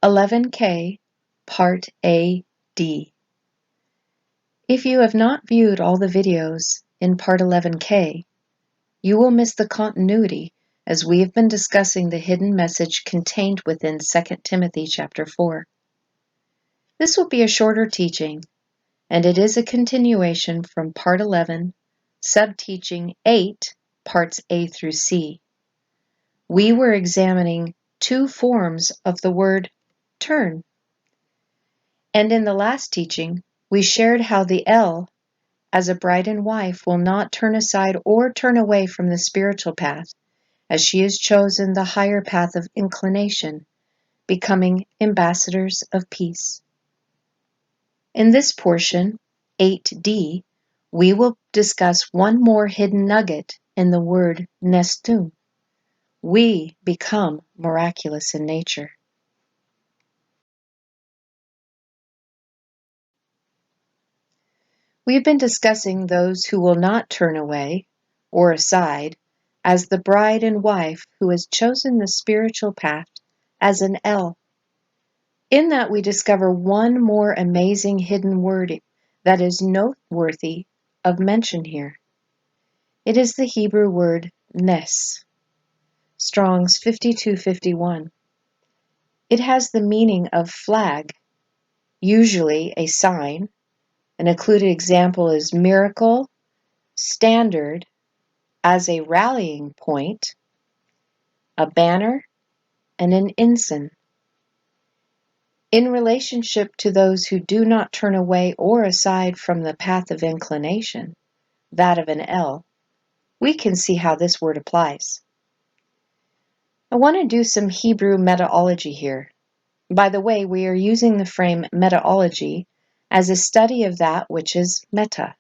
11K, Part A-D. If you have not viewed all the videos in Part 11K, you will miss the continuity as we have been discussing the hidden message contained within 2 Timothy chapter 4. This will be a shorter teaching, and it is a continuation from Part 11, Subteaching 8, Parts A through C. We were examining 2 forms of the word turn. And in the last teaching, we shared how the L, as a bride and wife, will not turn aside or turn away from the spiritual path, as she has chosen the higher path of inclination, becoming ambassadors of peace. In this portion, 8D, we will discuss one more hidden nugget in the word Nestun. We become miraculous in nature. We have been discussing those who will not turn away or aside as the bride and wife who has chosen the spiritual path as an L. In that we discover one more amazing hidden word that is noteworthy of mention here. It is the Hebrew word nes, Strong's 5251. It has the meaning of flag, usually a sign. An included example is miracle, standard, as a rallying point, a banner, and an ensign. In relationship to those who do not turn away or aside from the path of inclination, that of an L, we can see how this word applies. I want to do some Hebrew metaology here. By the way, we are using the frame metaology as a study of that which is meta.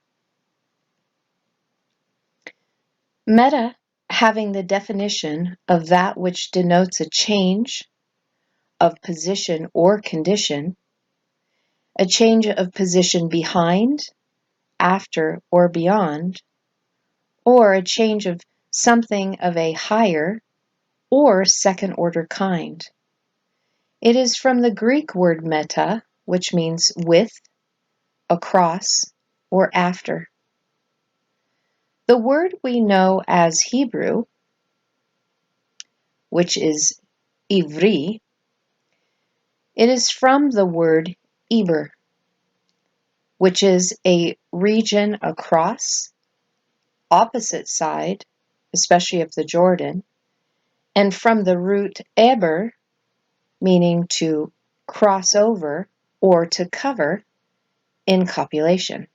Meta having the definition of that which denotes a change of position or condition, a change of position behind, after, or beyond, or a change of something of a higher or second-order kind. It is from the Greek word meta, which means with, across, or after. The word we know as Hebrew, which is ivri, it is from the word Eber, which is a region across, opposite side, especially of the Jordan, and from the root eber, meaning to cross over or to cover in copulation.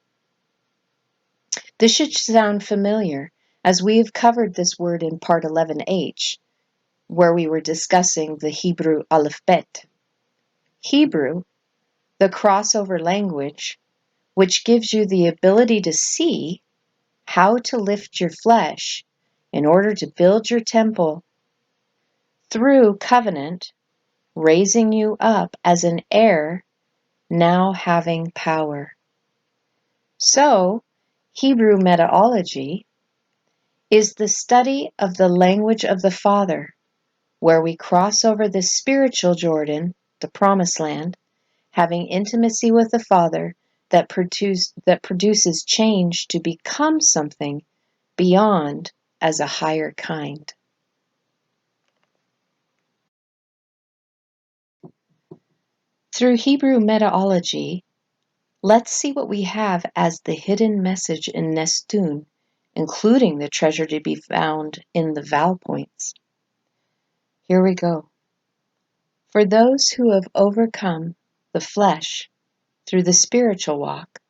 This should sound familiar, as we have covered this word in part 11H, where we were discussing the Hebrew alphabet. Hebrew, the crossover language, which gives you the ability to see how to lift your flesh in order to build your temple through covenant, raising you up as an heir, now having power. So, Hebrew metaology is the study of the language of the Father, where we cross over the spiritual Jordan, the Promised Land, having intimacy with the Father that produces change to become something beyond as a higher kind. Through Hebrew metaology, let's see what we have as the hidden message in Nestun, including the treasure to be found in the vowel points. Here we go. For those who have overcome the flesh through the spiritual walk,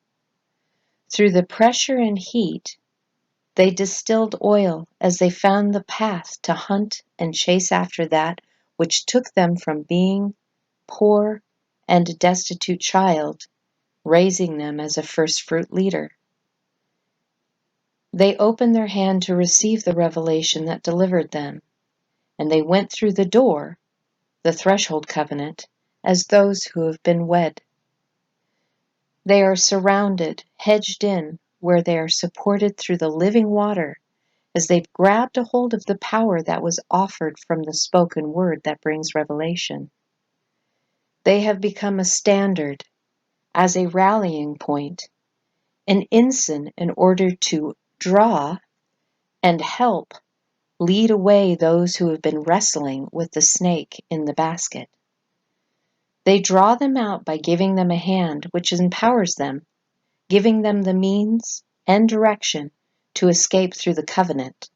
through the pressure and heat, they distilled oil as they found the path to hunt and chase after that which took them from being poor and a destitute child, raising them as a first-fruit leader. They opened their hand to receive the revelation that delivered them, and they went through the door, the threshold covenant, as those who have been wed. They are surrounded, hedged in, where they are supported through the living water, as they've grabbed a hold of the power that was offered from the spoken word that brings revelation. They have become a standard, as a rallying point, an ensign in order to draw and help lead away those who have been wrestling with the snake in the basket. They draw them out by giving them a hand which empowers them, giving them the means and direction to escape through the covenant,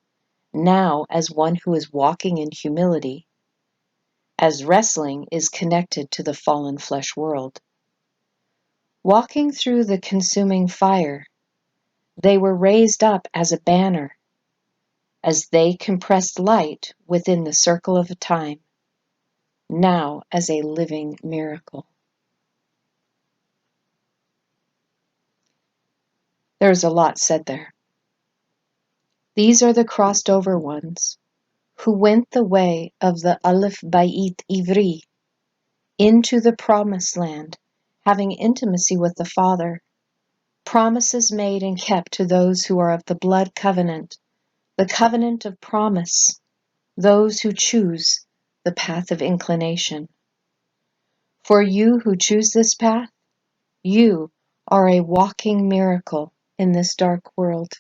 now as one who is walking in humility, as wrestling is connected to the fallen flesh world. Walking through the consuming fire, they were raised up as a banner, as they compressed light within the circle of time, now as a living miracle. There's a lot said there. These are the crossed over ones who went the way of the Aleph Bait Ivri into the promised land, having intimacy with the Father, promises made and kept to those who are of the blood covenant, the covenant of promise, those who choose the path of inclination. For you who choose this path, you are a walking miracle in this dark world.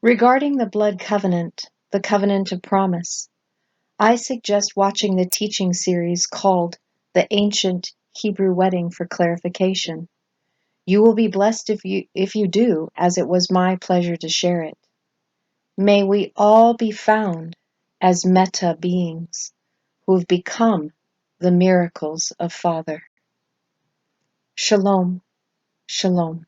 Regarding the blood covenant, the covenant of promise, I suggest watching the teaching series called The Ancient Hebrew Wedding for clarification. You will be blessed if you do, as it was my pleasure to share it. May we all be found as meta beings who have become the miracles of Father. Shalom, shalom.